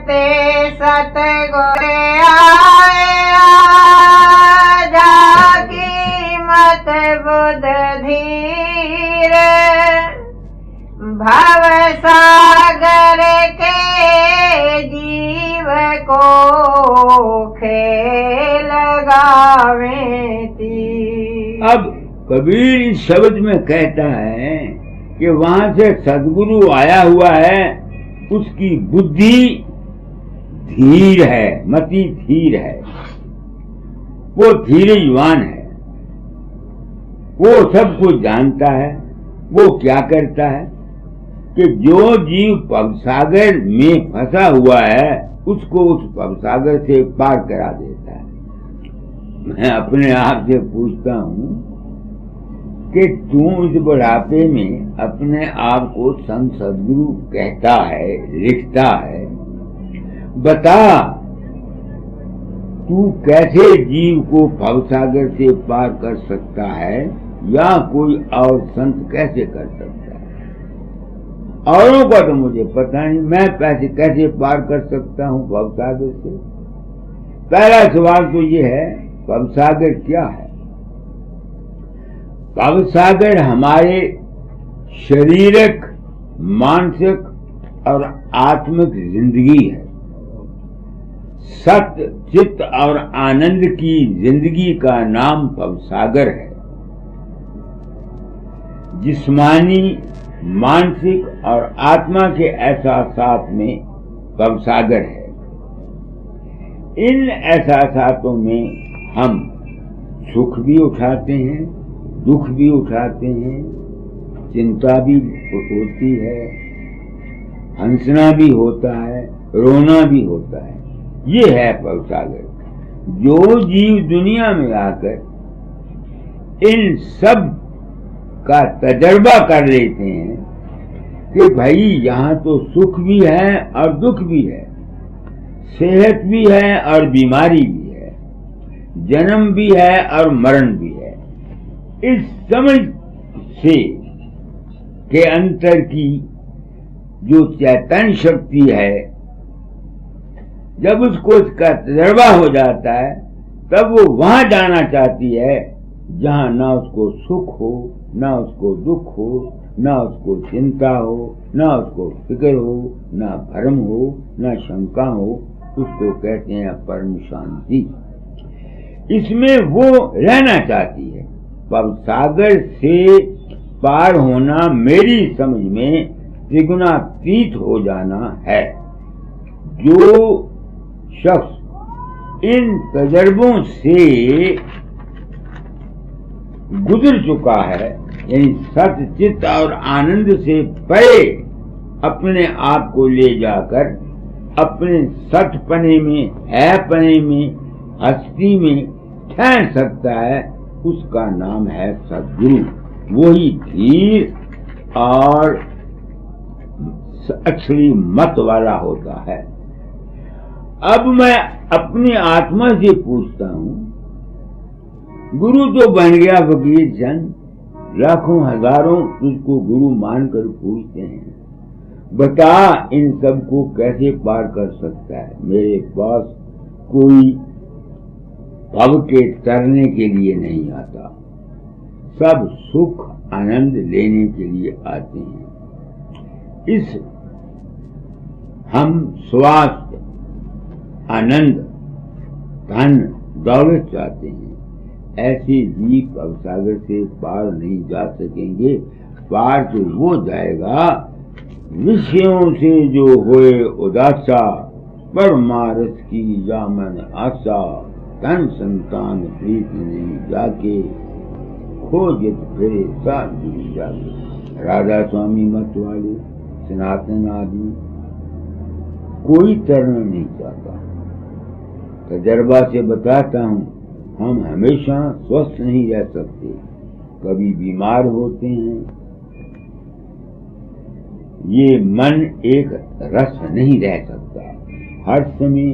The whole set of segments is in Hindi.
ते सतगुर आया, जागी मत बुध धीर, भव सागर के जीव को खेल गावे ती। अब कबीर इस शब्द में कहता है कि वहां से सदगुरु आया हुआ है, उसकी बुद्धि धीर है, मति धीर है, वो धीरजवान है, वो सब कुछ जानता है। वो क्या करता है कि जो जीव भवसागर में फंसा हुआ है उसको उस भवसागर से पार करा देता है। मैं अपने आप से पूछता हूँ कि तू इस बुढ़ापे में अपने आप को संत सदगुरु कहता है, लिखता है, बता तू कैसे जीव को भवसागर से पार कर सकता है, या कोई और संत कैसे कर सकता है? औरों का तो मुझे पता नहीं, मैं कैसे पार कर सकता हूँ भवसागर से? पहला सवाल तो ये है, भवसागर क्या है? भवसागर हमारे शारीरिक, मानसिक और आत्मिक जिंदगी है। सत्य, चित्त और आनंद की जिंदगी का नाम भवसागर है। जिस्मानी, मानसिक और आत्मा के एहसासात में भवसागर है। इन एहसासातों में हम सुख भी उठाते हैं, दुख भी उठाते हैं, चिंता भी होती है, हंसना भी होता है, रोना भी होता है। ये है भवसागर। जो जीव दुनिया में आकर इन सब का तजर्बा कर लेते हैं कि भाई यहाँ तो सुख भी है और दुख भी है, सेहत भी है और बीमारी भी है, जन्म भी है और मरण भी है, इस समझ से के अंतर की जो चैतन्य शक्ति है, जब उसको इसका तजर्बा हो जाता है तब वो वहां जाना चाहती है जहां ना उसको सुख हो, ना उसको दुख हो, ना उसको चिंता हो, ना उसको फिक्र हो, ना भ्रम हो, ना शंका हो। उसको कहते हैं परम शांति। इसमें वो रहना चाहती है। भवसागर से पार होना मेरी समझ में त्रिगुणातीत हो जाना है। जो शख्स इन तजर्बों से गुजर चुका है, यानी सत्य, चित्त और आनंद से परे अपने आप को ले जाकर अपने सतपने में, हैपने में, हस्ती में ठहर सकता है, उसका नाम है सद्गुरु। वही धीर और अक्षरी मत वाला होता है। अब मैं अपनी आत्मा से पूछता हूँ, गुरु तो बन गया फकीर जन, लाखों हजारों तुझको गुरु मानकर पूछते हैं, बता इन सब को कैसे पार कर सकता है? मेरे पास कोई भव के तरने के लिए नहीं आता, सब सुख आनंद लेने के लिए आते हैं। इस हम स्वास्थ्य, आनंद, धन, दौलत चाहते हैं। ऐसे जीव भवसागर से पार नहीं जा सकेंगे। पार तो वो जाएगा विषयों से जो होए उदासा, परमारथ की जामन आशा, तन संतान प्रीत नहीं जाके, खोजत फिरे साधु जाके। राधा स्वामी मत वाले, सनातन आदमी कोई तरना नहीं चाहता। तजर्बा से बताता हूँ, हम हमेशा स्वस्थ नहीं रह सकते, कभी बीमार होते हैं। ये मन एक रस नहीं रह सकता, हर समय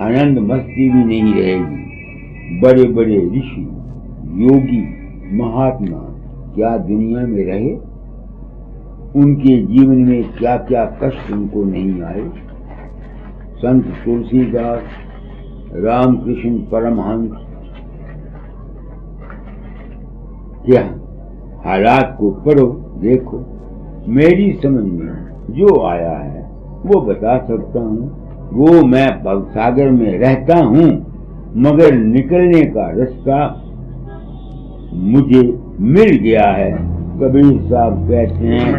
आनंद मस्ती भी नहीं रहेगी। बड़े बड़े ऋषि, योगी, महात्मा क्या दुनिया में रहे? उनके जीवन में क्या क्या कष्ट उनको नहीं आए? संत तुलसीदास, रामकृष्ण परमहंस क्या हालात को पढ़ो, देखो। मेरी समझ में जो आया है वो बता सकता हूँ। वो मैं भवसागर में रहता हूँ, मगर निकलने का रास्ता मुझे मिल गया है। कबीर साहब कहते हैं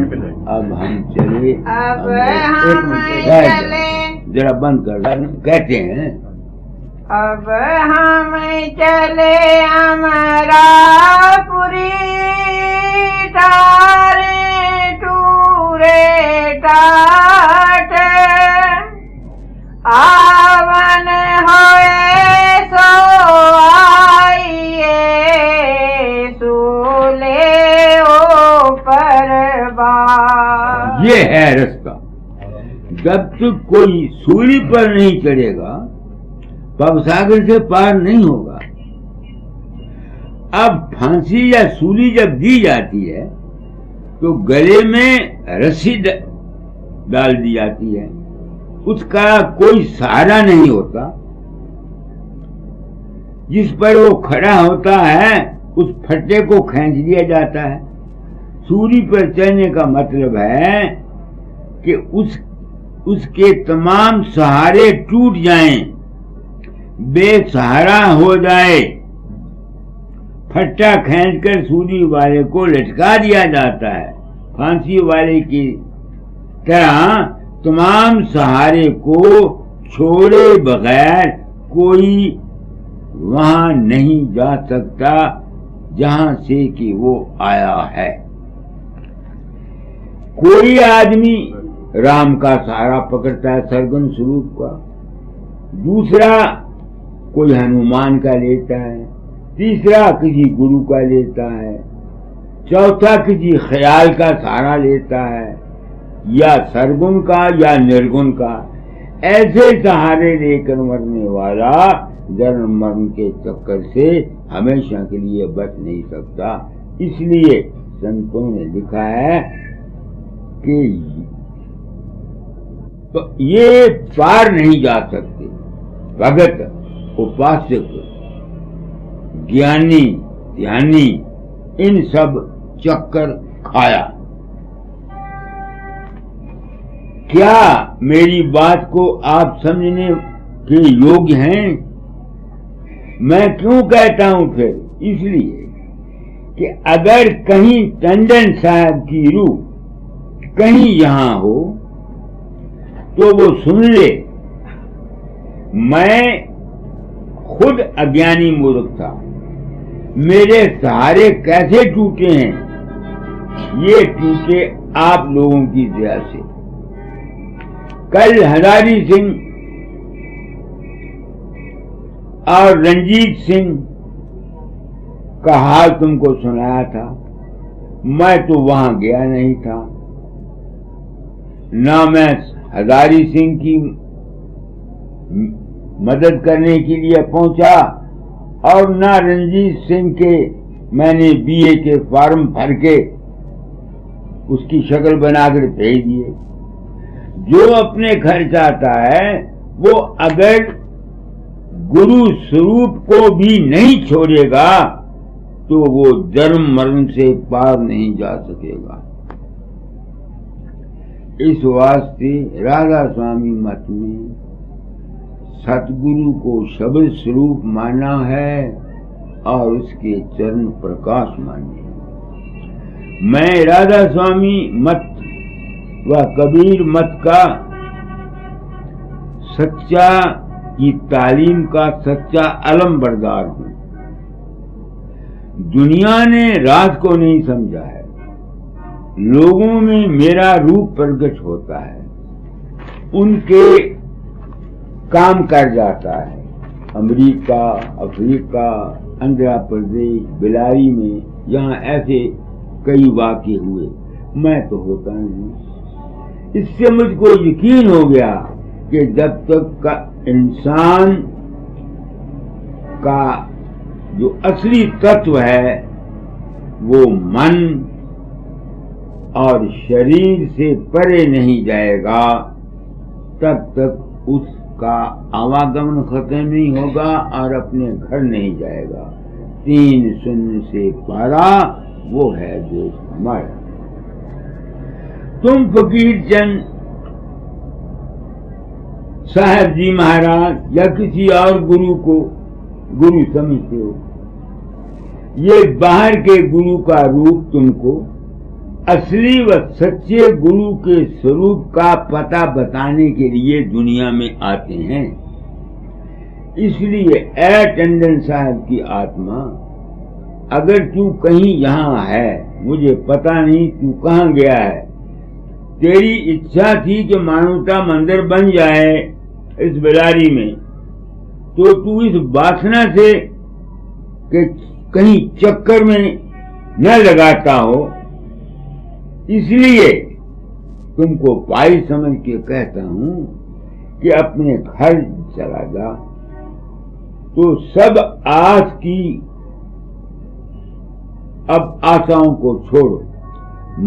अब हम चले, अब हम चले, जरा बंद कर। कहते हैं अब हम चले अमरापुरी, तारे टूरे टाट, आवन होए सो आइए, सूले ओ परबार। ये है रास्ता। जब तक कोई सूली पर नहीं चढ़ेगा, भवसागर से पार नहीं होगा। अब फांसी या सूली जब दी जाती है तो गले में रस्सी डाल दी जाती है, उसका कोई सहारा नहीं होता। जिस पर वो खड़ा होता है उस फट्टे को खींच दिया जाता है। सूली पर चढ़ने का मतलब है कि उसके तमाम सहारे टूट जाएं, बेसहारा हो जाए। फट्टा खींचकर सूली वाले को लटका दिया जाता है। फांसी वाले की तरह तमाम सहारे को छोड़े बगैर कोई वहां नहीं जा सकता जहां से कि वो आया है। कोई आदमी राम का सहारा पकड़ता है, सरगुण स्वरूप का। दूसरा कोई हनुमान का लेता है, तीसरा किसी गुरु का लेता है, चौथा किसी ख्याल का सहारा लेता है, या सरगुण का या निर्गुण का। ऐसे सहारे लेकर मरने वाला जन्म मरण के चक्कर से हमेशा के लिए बच नहीं सकता। इसलिए संतों ने लिखा है कि तो ये पार नहीं जा सकते। भगत, उपासक, ज्ञानी, ध्यानी, इन सब चक्कर खाया। क्या मेरी बात को आप समझने के योग्य हैं? मैं क्यों कहता हूं फिर? इसलिए कि अगर कहीं टंडन साहब की रूह कहीं यहां हो तो वो सुन ले। मैं खुद अज्ञानी मूर्ख था, मेरे सहारे कैसे टूटे हैं? ये टूटे आप लोगों की दया से। कल हजारी सिंह और रंजीत सिंह का हाल तुमको सुनाया था। मैं तो वहां गया नहीं था, ना मैं हजारी सिंह की मदद करने के लिए पहुंचा और ना रंजीत सिंह के मैंने बीए के फॉर्म भर के उसकी शक्ल बनाकर भेज दिए। जो अपने घर जाता है वो अगर गुरु स्वरूप को भी नहीं छोड़ेगा तो वो जन्म मरण से पार नहीं जा सकेगा। इस वास्ते राधा स्वामी मत में सतगुरु को शब्द स्वरूप माना है और उसके चरण प्रकाश माने। मैं राधा स्वामी मत व कबीर मत का सच्चा की तालीम का सच्चा अलमबरदार हूं। दुनिया ने रात को नहीं समझा है, लोगों में मेरा रूप प्रकट होता है, उनके काम कर जाता है। अमेरिका, अफ्रीका, आंध्र प्रदेश, बिलारी में यहाँ ऐसे कई वाक़े हुए, मैं तो होता नहीं। इससे मुझको यकीन हो गया कि जब तक का इंसान का जो असली तत्व है वो मन और शरीर से परे नहीं जाएगा, तब तक का आवागमन खत्म नहीं होगा और अपने घर नहीं जाएगा। 3 शून्य से पारा वो है देश हमारा। तुम फकीर चंद साहब जी महाराज या किसी और गुरु को गुरु समझते हो। ये बाहर के गुरु का रूप तुमको असली व सच्चे गुरु के स्वरूप का पता बताने के लिए दुनिया में आते हैं। इसलिए ए टंडन साहब की आत्मा, अगर तू कहीं यहाँ है, मुझे पता नहीं तू कहाँ गया है, तेरी इच्छा थी कि मानवता मंदिर बन जाए इस बिलारी में, तो तू इस वासना से कि कहीं चक्कर में न लगाता हो, इसलिए तुमको पाई समझ के कहता हूं कि अपने घर चला जा। तो सब आस की अब आशाओं को छोड़ो।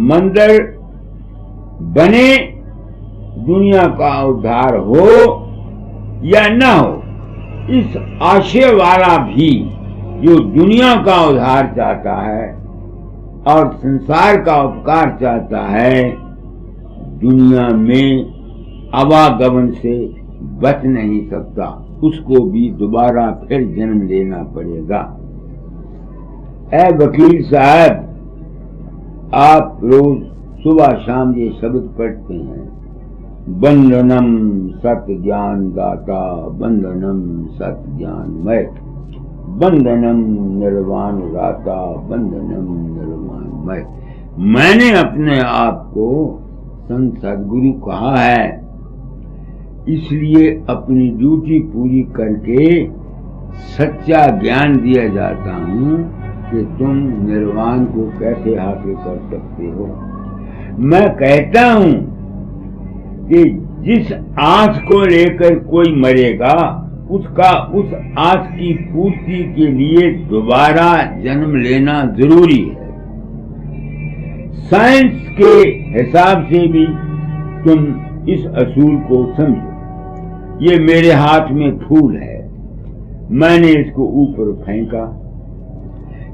मंदिर बने, दुनिया का उद्धार हो या न हो, इस आशय वाला भी जो दुनिया का उद्धार चाहता है और संसार का उपकार चाहता है, दुनिया में आवागमन से बच नहीं सकता। उसको भी दोबारा फिर जन्म लेना पड़ेगा। ऐ वकील साहब, आप रोज सुबह शाम ये शब्द पढ़ते हैं, बंधनम सत्य ज्ञान दाता, बंधनम सत्य ज्ञानमय, बंधनम निर्वाण दाता, बंधनम निर्वाणमय। मैंने अपने आप को संत सदगुरु कहा है, इसलिए अपनी ड्यूटी पूरी करके सच्चा ज्ञान दिया जाता हूँ कि तुम निर्वाण को कैसे हासिल कर सकते हो। मैं कहता हूँ कि जिस आस को लेकर कोई मरेगा, उसका उस आस की पूर्ति के लिए दोबारा जन्म लेना जरूरी है। साइंस के हिसाब से भी तुम इस असूल को समझो। ये मेरे हाथ में फूल है, मैंने इसको ऊपर फेंका,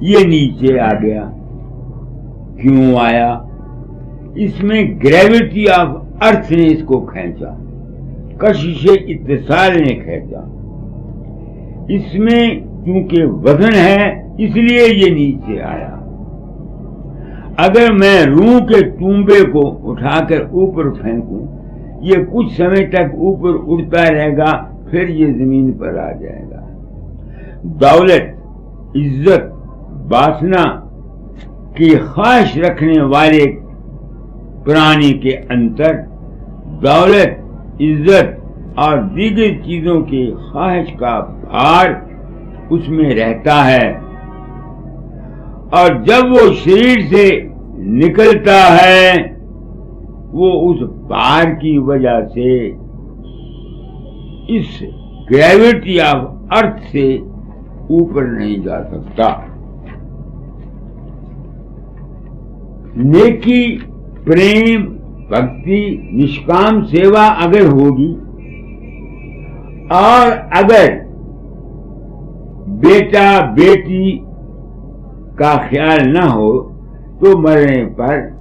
ये नीचे आ गया। क्यों आया? इसमें ग्रेविटी ऑफ अर्थ ने इसको खींचा, कशिशे इत्तिसाल ने खींचा। इसमें क्योंकि वजन है इसलिए ये नीचे आया। अगर मैं रूह के टूंबे को उठाकर ऊपर फेंकूं, ये कुछ समय तक ऊपर उड़ता रहेगा, फिर ये जमीन पर आ जाएगा। दौलत, इज्जत, वासना की ख्वाहिश रखने वाले प्राणी के अंतर दौलत, इज्जत और दीगर चीजों की ख्वाहिश का भार उसमें रहता है, और जब वो शरीर से निकलता है, वो उस भार की वजह से इस ग्रेविटी ऑफ अर्थ से ऊपर नहीं जा सकता। नेकी, प्रेम, भक्ति, निष्काम सेवा अगर होगी और अगर बेटा बेटी का ख्याल न हो, तो मरने पर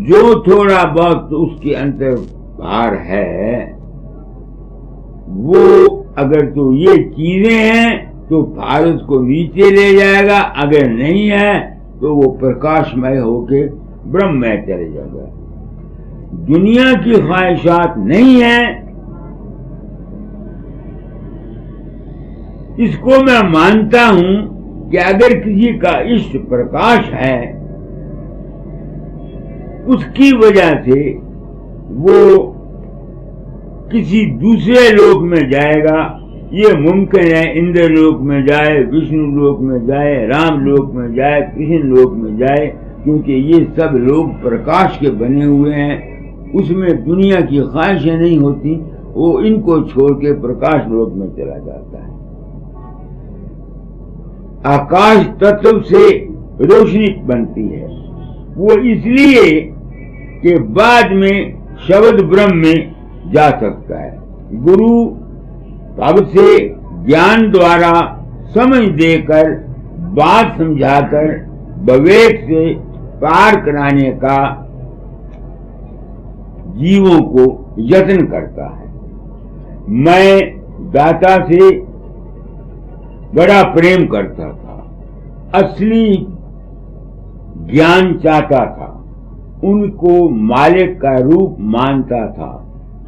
जो थोड़ा बहुत उसके अंदर भार है, वो अगर तो ये चीजें हैं तो भार उसको नीचे ले जाएगा, अगर नहीं है तो वो प्रकाशमय होके ब्रह्म में चले जाएगा। दुनिया की ख्वाहिशात नहीं है, इसको मैं मानता हूं कि अगर किसी का इष्ट प्रकाश है, उसकी वजह से वो किसी दूसरे लोक में जाएगा। ये मुमकिन है इंद्र लोक में जाए, विष्णु लोक में जाए, राम लोक में जाए, कृष्ण लोक में जाए, क्योंकि ये सब लोग प्रकाश के बने हुए हैं। उसमें दुनिया की ख्वाहिशें नहीं होती, वो इनको छोड़ के प्रकाश लोक में चला जाता है। आकाश तत्व से रोशनी बनती है, वो इसलिए कि बाद में शब्द ब्रह्म में जा सकता है। गुरु तब से ज्ञान द्वारा समझ देकर, बात समझाकर विवेक से पार कराने का जीवों को यत्न करता है। मैं दाता से बड़ा प्रेम करता था, असली ज्ञान चाहता था, उनको मालिक का रूप मानता था।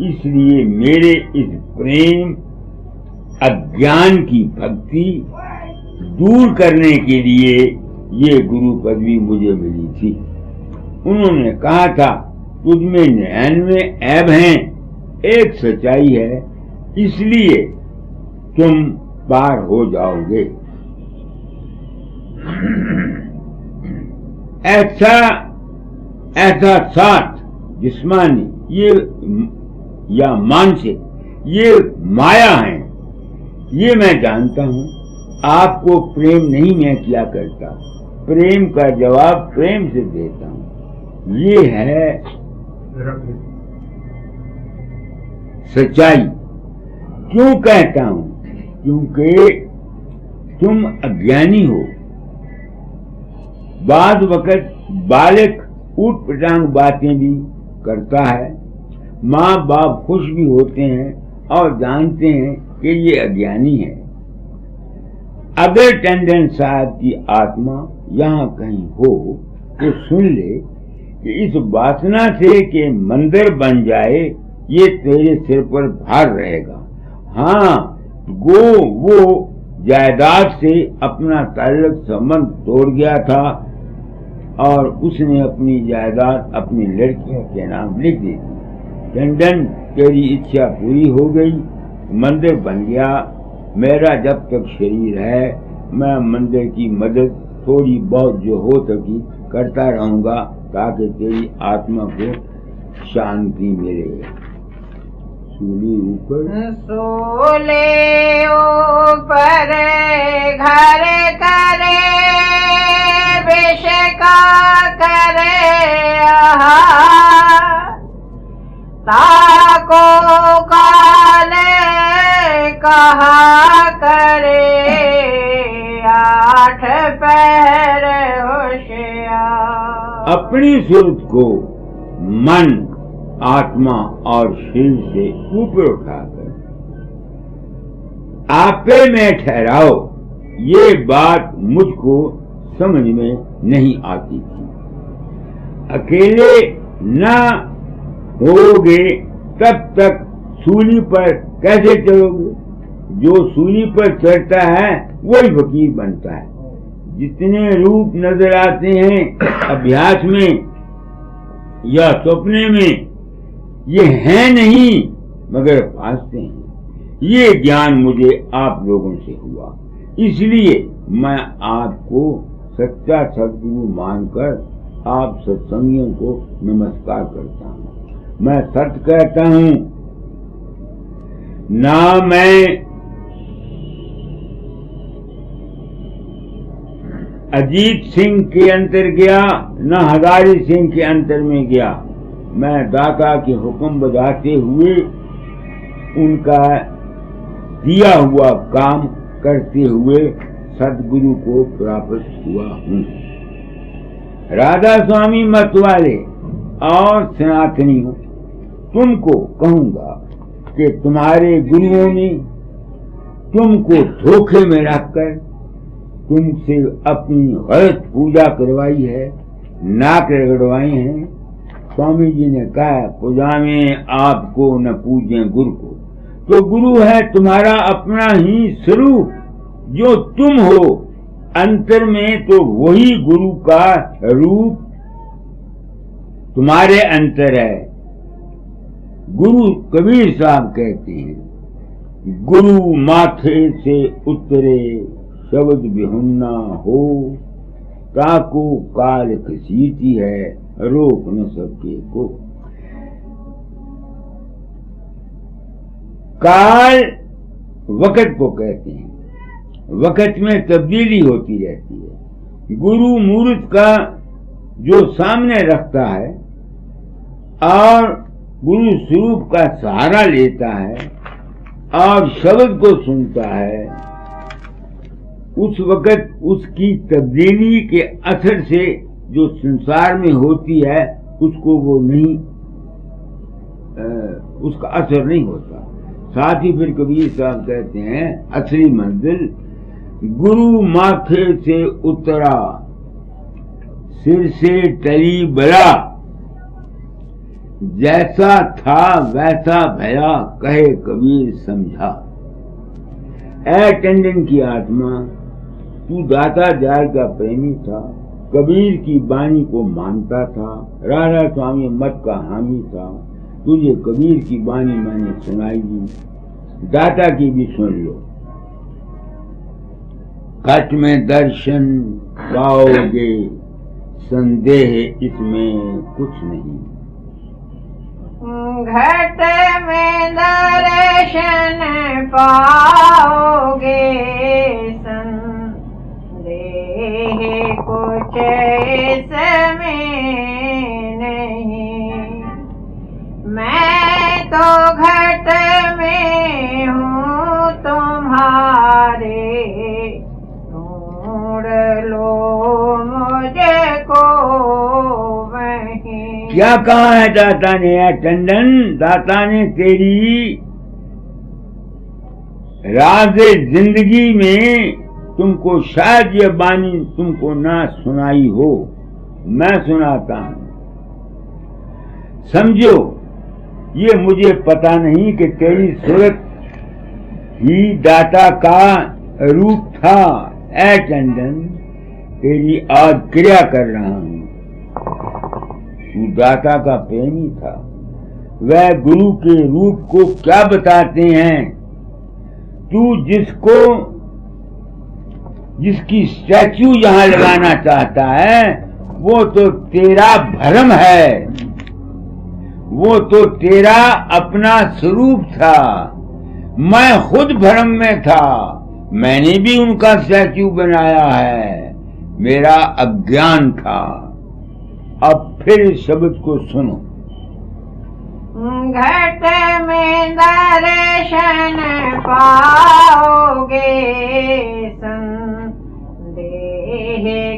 इसलिए मेरे इस प्रेम अज्ञान की भक्ति दूर करने के लिए ये गुरु पदवी मुझे मिली थी। उन्होंने कहा था, तुझमें 99 ऐब हैं, एक सच्चाई है, इसलिए तुम पार हो जाओगे। ऐसा साथ जिस्मानी ये या मानसिक ये माया है, ये मैं जानता हूं। आपको प्रेम नहीं मैं किया करता, प्रेम का जवाब प्रेम से देता हूं। ये है सच्चाई। क्यों कहता हूं? क्योंकि तुम अज्ञानी हो। बाद वक्त बालक ऊट पटांग बातें भी करता है, माँ बाप खुश भी होते हैं और जानते हैं कि ये अज्ञानी है। अगर टंडन साहब की आत्मा यहाँ कहीं हो तो सुन ले कि इस वासना से कि मंदिर बन जाए, ये तेरे सिर पर भार रहेगा। हाँ, वो जायदाद से अपना ताल्लुक संबंध तोड़ गया था और उसने अपनी जायदाद अपनी लड़कियों के नाम लिख दी थी। टंडन, तेरी इच्छा पूरी हो गई, मंदिर बन गया। मेरा जब तक शरीर है, मैं मंदिर की मदद थोड़ी बहुत जो हो सकी करता रहूंगा, ताकि तेरी आत्मा को शांति मिले। सूली ऊपर सोले ऊपर घर करे, विष का करे ताको काले कहा करे, 8 पहर होशियार। अपनी सूरत को मन, आत्मा और शरीर से ऊपर उठाकर आपे में ठहराओ। ये बात मुझको समझ में नहीं आती थी। अकेले न होगे तब तक सूली पर कैसे चलोगे? जो सूली पर चढ़ता है वही फकीर बनता है। जितने रूप नजर आते हैं अभ्यास में या सपने में, ये हैं नहीं मगर फांसते हैं। ये ज्ञान मुझे आप लोगों से हुआ, इसलिए मैं आपको सच्चा सद्गुरु मानकर आप सत्संगियों को नमस्कार करता हूँ। मैं सत्य कहता हूँ, ना मैं अजीत सिंह के अंतर गया, न हजारी सिंह के अंतर में गया। मैं दाता के हुक्म बजाते हुए उनका दिया हुआ काम करते हुए सदगुरु को प्राप्त हुआ हूँ। राधा स्वामी मत वाले और सनातनियों, तुमको कहूंगा कि तुम्हारे गुरुओं ने तुमको धोखे में रखकर तुमसे अपनी गलत पूजा करवाई है, नाक रगड़वाई है। स्वामी जी ने कहा, पूजा में आपको न पूजें गुरु को। तो गुरु है तुम्हारा अपना ही स्वरूप, जो तुम हो अंतर में, तो वही गुरु का रूप तुम्हारे अंतर है। गुरु कबीर साहब कहते हैं, गुरु माथे से उतरे शब्द बिहुन्ना हो, ताको काल घसीटी है रोक न सके को। काल वक़्त को कहते हैं, वक़्त में तब्दीली होती रहती है। गुरु मूर्त का जो सामने रखता है और गुरु स्वरूप का सहारा लेता है और शब्द को सुनता है, उस वक्त उसकी तब्दीली के असर से जो संसार में होती है उसको वो नहीं, उसका असर नहीं होता। साथ ही फिर कबीर साहब कहते हैं असली मंजिल गुरु माथे से उतरा, सिर से टली बला, जैसा था वैसा भया, कहे कबीर समझा। ऐ टंडन की आत्मा, तू दाता जाय का प्रेमी था, कबीर की बानी को मानता था, राधा स्वामी मत का हामी था, तुझे कबीर की बानी मैंने सुनाई दी, दाता की भी सुन लो। घट में दर्शन पाओगे, संदेह इसमें कुछ नहीं। घट में दर्शन पाओगे, संदेह कुछ इसमें नहीं। मैं तो घट में हूँ तुम्हारे, ढूंढ लो मुझको वहीं। क्या कहा है दाता ने? टंडन, दाता ने तेरी राज जिंदगी में तुमको शायद ये बानी तुमको ना सुनाई हो, मैं सुनाता हूं। समझो, ये मुझे पता नहीं कि तेरी सूरत ही दाता का रूप था। ऐ टंडन, तेरी आज क्रिया कर रहा हूं। तू दाता का प्रेमी था, वह गुरु के रूप को क्या बताते हैं? तू जिसकी स्टैच्यू यहां लगाना चाहता है वो तो तेरा भ्रम है, वो तो तेरा अपना स्वरूप था। मैं खुद भ्रम में था, मैंने भी उनका स्टैच्यू बनाया है, मेरा अज्ञान था। अब फिर शब्द को सुनो। घट में दर्शन पाओगे, संदेह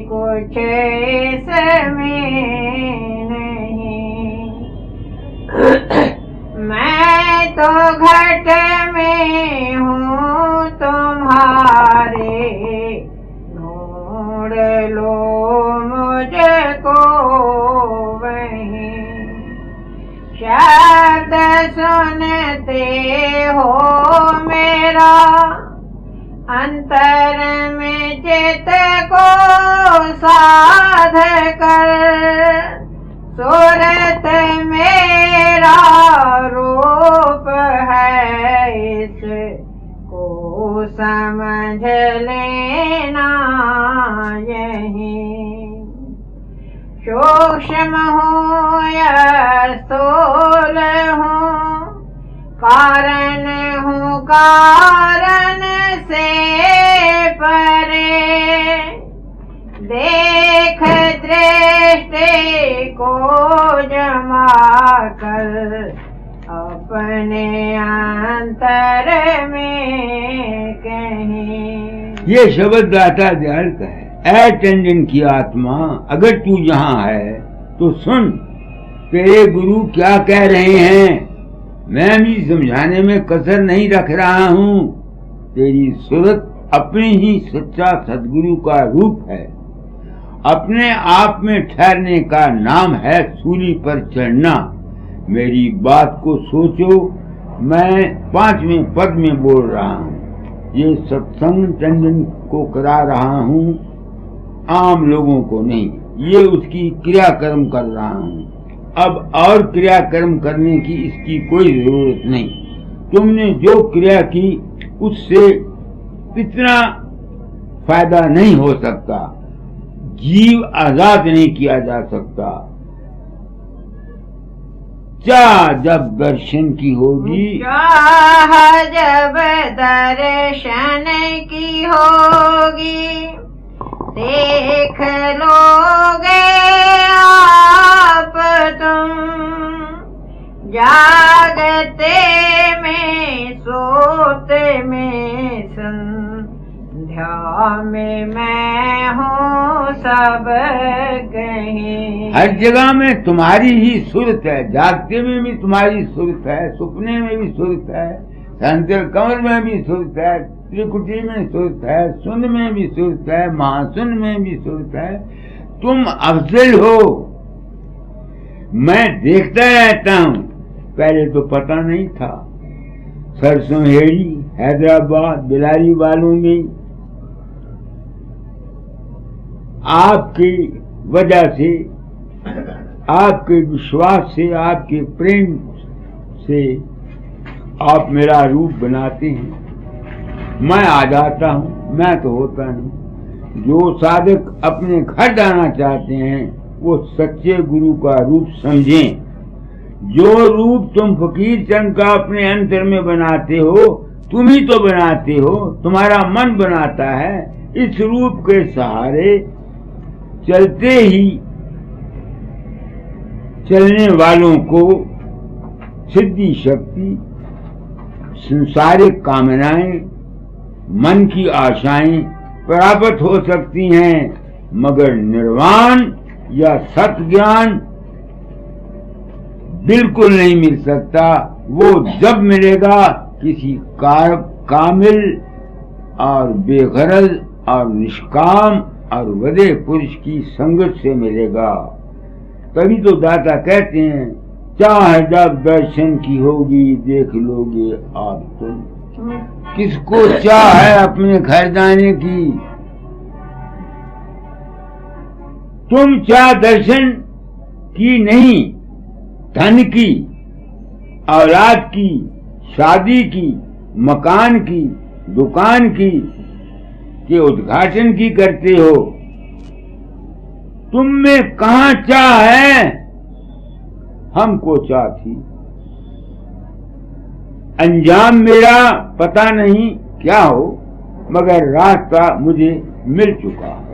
कुछ इसमें नहीं। मैं तो घट में हूँ तुम्हारे, ढूंढ लो मुझको वहीं। शब्द सुनते हो मेरा, अंतर में चित को साध कर, सूरत मेरा रूप है, इसको समझ लेना यहीं। सूक्ष्म हूँ या स्थूल हूँ, कारण हूँ कारण से परे। देख दृष्टि को जमा कर, अपने अंतर में कहीं। ये शब्द दाता दयाल का है। ऐ टंडन की आत्मा, अगर तू यहाँ है तो सुन, तेरे गुरु क्या कह रहे हैं। मैं भी समझाने में कसर नहीं रख रहा हूँ। तेरी सूरत अपने ही सच्चा सदगुरु का रूप है, अपने आप में ठहरने का नाम है सूली पर चढ़ना। मेरी बात को सोचो, मैं 5वें पद में बोल रहा हूँ। ये सत्संग टंडन को करा रहा हूँ, आम लोगों को नहीं। ये उसकी क्रियाकर्म कर रहा हूँ। अब और क्रियाकर्म करने की इसकी कोई जरूरत नहीं। तुमने जो क्रिया की उससे इतना फायदा नहीं हो सकता। जीव आजाद नहीं किया जा सकता। चाह जब दर्शन की होगी, चाह जब दर्शन की होगी, देख लोगे आप तुम, जागते में सोते में संध्या में मैं हूँ सब कहीं। हर जगह में तुम्हारी ही सुरत है, जागते में भी तुम्हारी सुरत है, सुपने में भी सुरत है, संतर कमर में भी सुरत है, त्रिकुटी में सुरत है, सुन में भी सुरत है, महासुन में भी सुरत है। तुम अफजल हो। मैं देखता रहता हूँ, पहले तो पता नहीं था। सरसों हेड़ी, हैदराबाद, बिलारी वालों में आपकी वजह से, आपके विश्वास से, आपके प्रेम से आप मेरा रूप बनाते हैं। मैं आ जाता हूँ, मैं तो होता नहीं। जो साधक अपने घर जाना चाहते हैं वो सच्चे गुरु का रूप समझें। जो रूप तुम फकीर चंद का अपने अंतर में बनाते हो, तुम ही तो बनाते हो, तुम्हारा मन बनाता है। इस रूप के सहारे चलते ही चलने वालों को सिद्धि शक्ति, संसारिक कामनाएं, मन की आशाएं प्राप्त हो सकती हैं, मगर निर्वाण या सत्य ज्ञान बिल्कुल नहीं मिल सकता। वो जब मिलेगा किसी कामिल और बेगरज और निष्काम और वदे पुरुष की संगत से मिलेगा। तभी तो दाता कहते हैं, चाह जब दर्शन की होगी देख लोगे आप तुम। किसको चाह है अपने घर जाने की? तुम चाह दर्शन की नहीं, धन की, औलाद की, शादी की, मकान की, दुकान की, के उद्घाटन की करते हो। तुम में कहां चाह है? हमको चाह थी। अंजाम मेरा पता नहीं क्या हो, मगर रास्ता मुझे मिल चुका है।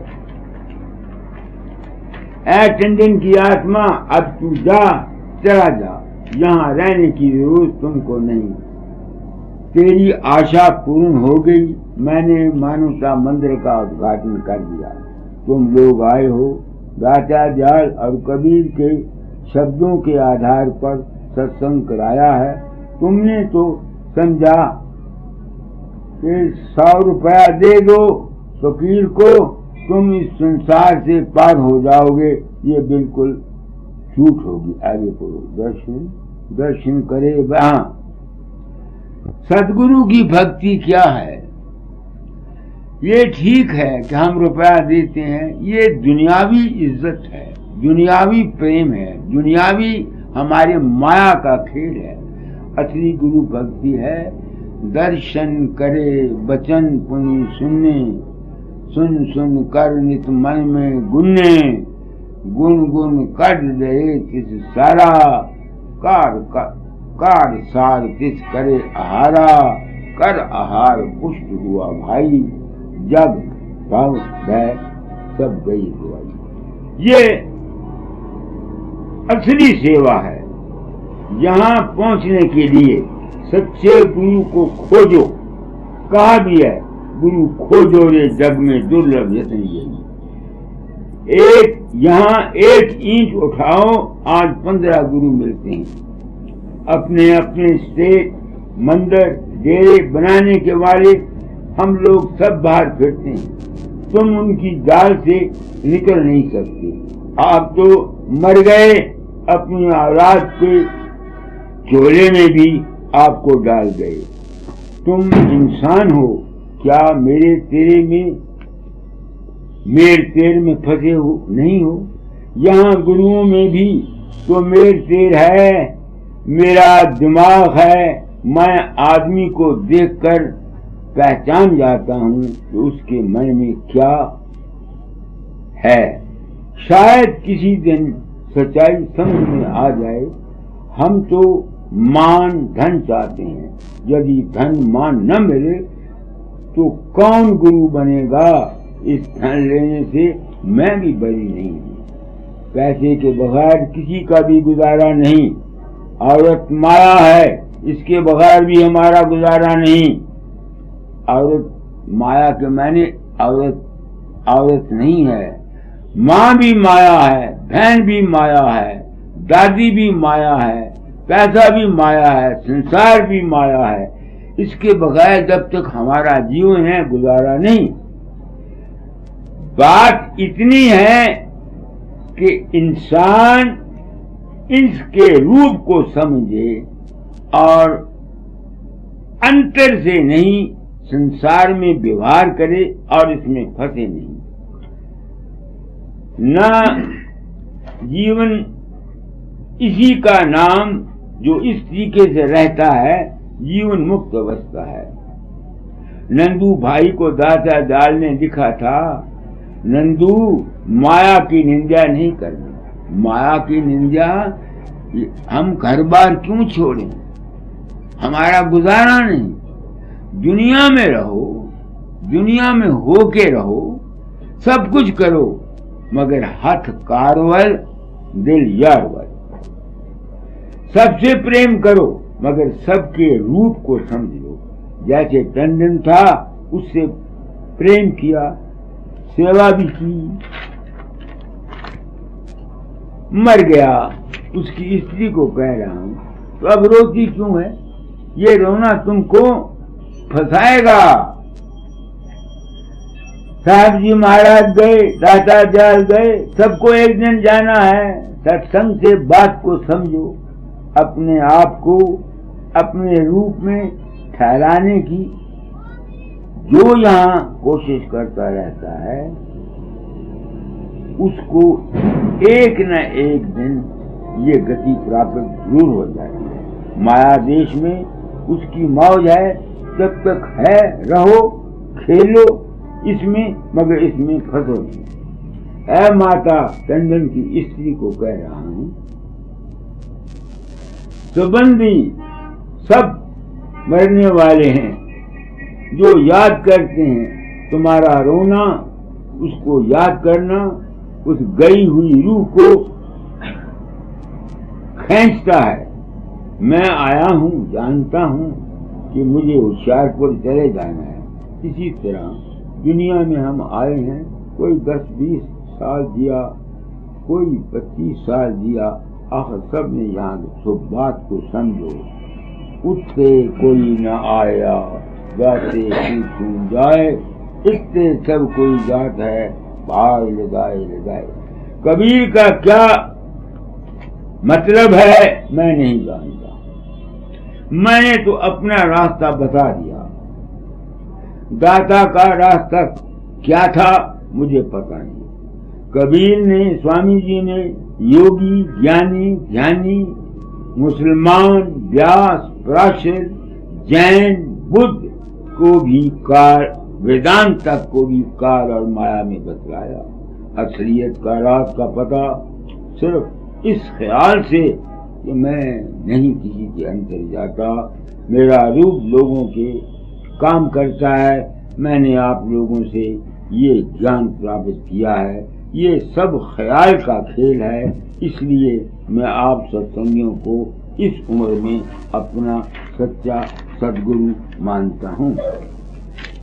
ऐ टंडन की आत्मा, अब तू जा, चला जा, यहाँ रहने की जरूरत तुमको नहीं। तेरी आशा पूर्ण हो गई। मैंने मानवता मंदिर का उद्घाटन कर दिया। तुम लोग आए हो। दाता दयाल और कबीर के शब्दों के आधार पर सत्संग कराया है। तुमने तो समझा कि 100 रुपया दे दो फकीर को, तुम इस संसार से पार हो जाओगे। ये बिल्कुल झूठ होगी। आगे पढ़ो। दर्शन करे वहां। सदगुरु की भक्ति क्या है? ये ठीक है कि हम रुपया देते हैं, ये दुनियावी इज्जत है, दुनियावी प्रेम है, दुनियावी हमारे माया का खेल है। असली गुरु भक्ति है दर्शन करे वचन पुनि सुनने, सुन सुन कर नित मन में गुन्ने, गुन गुन कर रहे किस सारा, कार सार किस करे आहारा, कर आहार पुष्ट हुआ भाई, जब भाव भय सब गई दवाई। ये असली सेवा है। यहाँ पहुँचने के लिए सच्चे गुरु को खोजो। कहा भी है, गुरु खोजो रे जग में दुर्लभ यतन यही। यहाँ एक ईंट उठाओ, आज 15 गुरु मिलते हैं। अपने अपने स्टेट, मंदिर, डेरे बनाने के वाले हम लोग सब बाहर फिरते हैं। तुम उनकी जाल से निकल नहीं सकते। आप तो मर गए, अपनी औलाद के झोले में भी आपको डाल गए। तुम इंसान हो, क्या मेरे तेरे में, मेर तेर में फंसे हो नहीं हो? यहाँ गुरुओं में भी तो मेर तेर है। मेरा दिमाग है, मैं आदमी को देखकर पहचान जाता हूँ कि उसके मन में क्या है। शायद किसी दिन सच्चाई समझ में आ जाए। हम तो मान धन चाहते हैं। यदि धन मान न मिले तो कौन गुरु बनेगा? इस धन लेने से मैं भी बरी नहीं हूँ। पैसे के बगैर किसी का भी गुजारा नहीं। औरत माया है, इसके बगैर भी हमारा गुजारा नहीं। औरत माया के मायने औरत नहीं है, माँ भी माया है, बहन भी माया है, दादी भी माया है, पैसा भी माया है, संसार भी माया है। इसके बगैर जब तक हमारा जीवन है गुजारा नहीं। बात इतनी है कि इंसान इसके रूप को समझे और अंतर से नहीं संसार में व्यवहार करे और इसमें फंसे नहीं। न जीवन इसी का नाम जो इस तरीके से रहता है जीवन मुक्त अवस्था है। नंदू भाई को दाता दाल ने लिखा था, नंदू माया की निंदा नहीं करना। माया की निंदा, हम घर बार क्यों छोड़ें, हमारा गुजारा नहीं। दुनिया में रहो, दुनिया में होके रहो, सब कुछ करो, मगर हाथ कारवल दिल यारवल। सबसे प्रेम करो मगर सबके रूप को समझ लो। जैसे टंडन था उससे प्रेम किया, सेवा भी की, मर गया, उसकी स्त्री को कह रहा हूं तो अब रोती क्यों है? ये रोना तुमको फंसाएगा। साहब जी महाराज गए, दाता जाल गए, सबको एक दिन जाना है। सत्संग से बात को समझो, अपने आप को अपने रूप में ठहराने की जो यहाँ कोशिश करता रहता है उसको एक न एक दिन ये गति प्राप्त जरूर हो जाती है। माया देश में उसकी मौज है, जब तक है रहो, खेलो इसमें, मगर इसमें फंसो नहीं। ऐ माता टंडन की स्त्री को कह रहा हूं, संबंधी सब मरने वाले हैं, जो याद करते हैं तुम्हारा रोना, उसको याद करना उस गई हुई रूह को खींचता है। मैं आया हूं, जानता हूं कि मुझे होशियारपुर चले जाना है। इसी तरह दुनिया में हम आए हैं, कोई 10-20 साल जिया, कोई 25 साल जिया, आखिर सब ने यहाँ शुभ बात को समझो। उठते कोई न आया, गाते सुन जाए, इतने सब कोई जात है, भाई लगाए लगाए। कबीर का क्या मतलब है मैं नहीं जानता, मैंने तो अपना रास्ता बता दिया। दाता का रास्ता क्या था मुझे पता नहीं। कबीर ने, स्वामी जी ने, योगी, ज्ञानी, ध्यानी, मुसलमान, व्यास, प्राचीन, जैन, बुद्ध को भी काल, वेदांत तक को भी काल और माया में बतलाया। असलियत का राज का पता सिर्फ इस ख्याल से कि मैं नहीं किसी के अंदर जाता, मेरा रूप लोगों के काम करता है। मैंने आप लोगों से ये ज्ञान प्राप्त किया है, ये सब ख्याल का खेल है। इसलिए मैं आप सत्संगियों को इस उम्र में अपना सच्चा सद्गुरु मानता हूँ।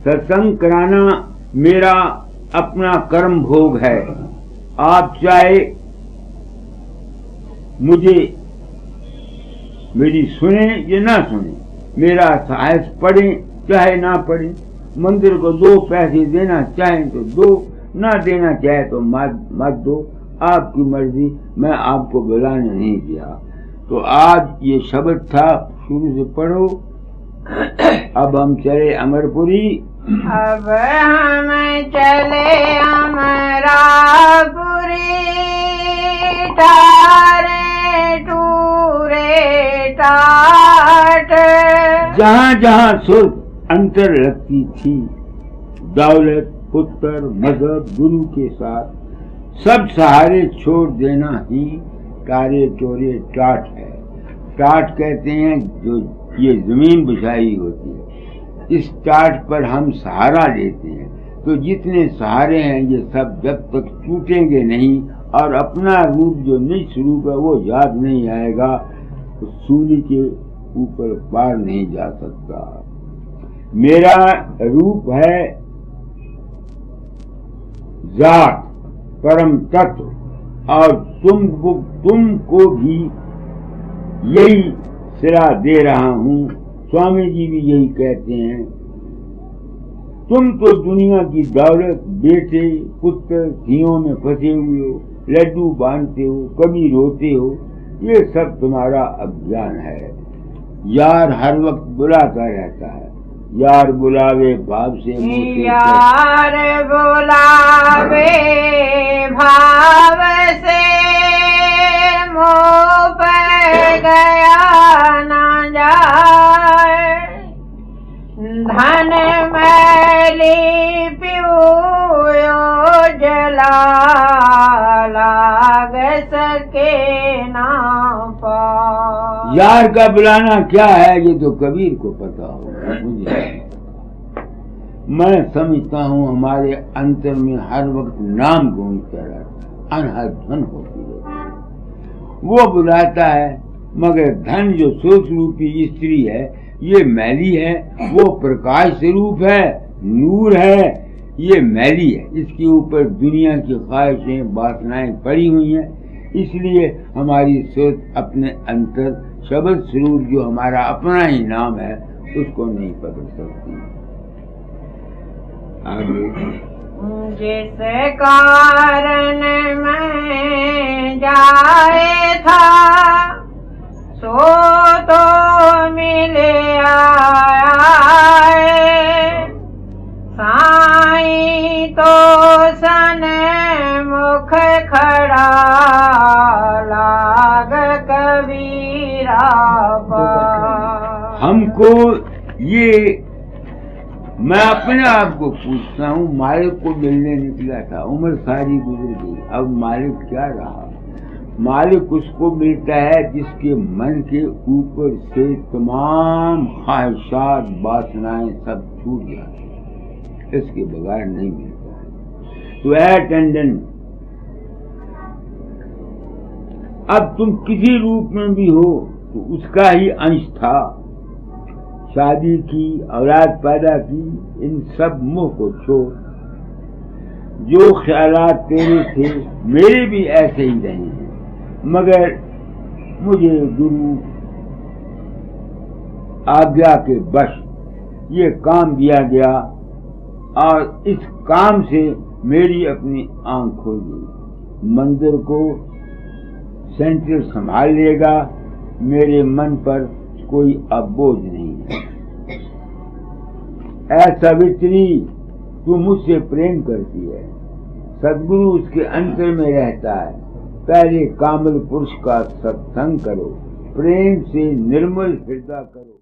सत्संग कराना मेरा अपना कर्म भोग है। आप चाहे मुझे मेरी सुने या ना सुने, मेरा साहस पढ़े चाहे ना पढ़े, मंदिर को 2 पैसे देना चाहे तो दो, ना देना चाहे तो मत दो, आपकी मर्जी। मैं आपको बुलाने नहीं दिया। तो आज ये शब्द था, शुरू से पढ़ो। अब हम चले अमरपुरी। अब हम चले अमरापुरी, तारे टूरे टाट। जहाँ जहाँ सुर्ख अंतर लगती थी, दौलत, पुत्र, मजहब, गुरु के साथ सब सहारे छोड़ देना ही तारे टोरे टाट है। टाट कहते हैं जो ये जमीन बिछाई होती है, इस टाट पर हम सहारा देते हैं। तो जितने सहारे हैं ये सब जब तक टूटेंगे नहीं और अपना रूप जो निज स्वरूप है वो याद नहीं आएगा, तो सूली के ऊपर पार नहीं जा सकता। मेरा रूप है जात परम तत्व, और तुमको भी यही सिरा दे रहा हूँ। स्वामी जी भी यही कहते हैं, तुम तो दुनिया की दौलत, बेटे पुत्र धियों में फंसे हुए हो, लड्डू बांधते हो, कभी रोते हो, ये सब तुम्हारा अज्ञान है। यार हर वक्त बुलाता रहता है, यार बुलावे भाव से, यार बुलावे भाव से, मोह पे गया ना जाए। धन मैली पियो जला, लाग सके ना पा। यार का बुलाना क्या है ये तो कबीर को पता होगा, मुझे मैं समझता हूँ हमारे अंतर में हर वक्त नाम गूंजता रहता, अनहद धन होती रहती। वो बुलाता है, मगर धन जो सोच रूपी स्त्री है ये मैली है, वो प्रकाश स्वरूप है, नूर है, ये मैली है। इसके ऊपर दुनिया की ख्वाहिशें वासनाएं पड़ी हुई हैं, इसलिए हमारी सोच अपने अंतर शब्द स्वरूप जो हमारा अपना ही नाम है उसको नहीं पकड़ सकती। आगे, जिस कारण मैं जाए था, सो तो मिले आए। साईं तो सन मुख खड़ा, लाग कबीरा पा। हमको ये, मैं अपने आप को पूछता हूँ, मालिक को मिलने निकला था, उम्र सारी गुजर गई, अब मालिक क्या रहा? मालिक उसको मिलता है जिसके मन के ऊपर से तमाम ख्वाहिशात वासनाएं सब छूट जाती हैं, इसके बगैर नहीं मिलता है। तो ऐ टंडन, अब तुम किसी रूप में भी हो तो उसका ही अंश था। शादी की, औलाद पैदा की, इन सब मोह को छोड़। जो ख्यालात तेरे थे मेरे भी ऐसे ही रहे हैं, मगर मुझे गुरु आज्ञा के वश ये काम दिया गया, और इस काम से मेरी अपनी आंख खुल गई। मंदिर को सेंटर संभाल लेगा, मेरे मन पर कोई अब बोझ नहीं है। ऐ सावित्री, तू मुझसे प्रेम करती है, सद्गुरु उसके अंतर में रहता है। पहले कामल पुरुष का सत्संग करो, प्रेम से निर्मल हृदय करो।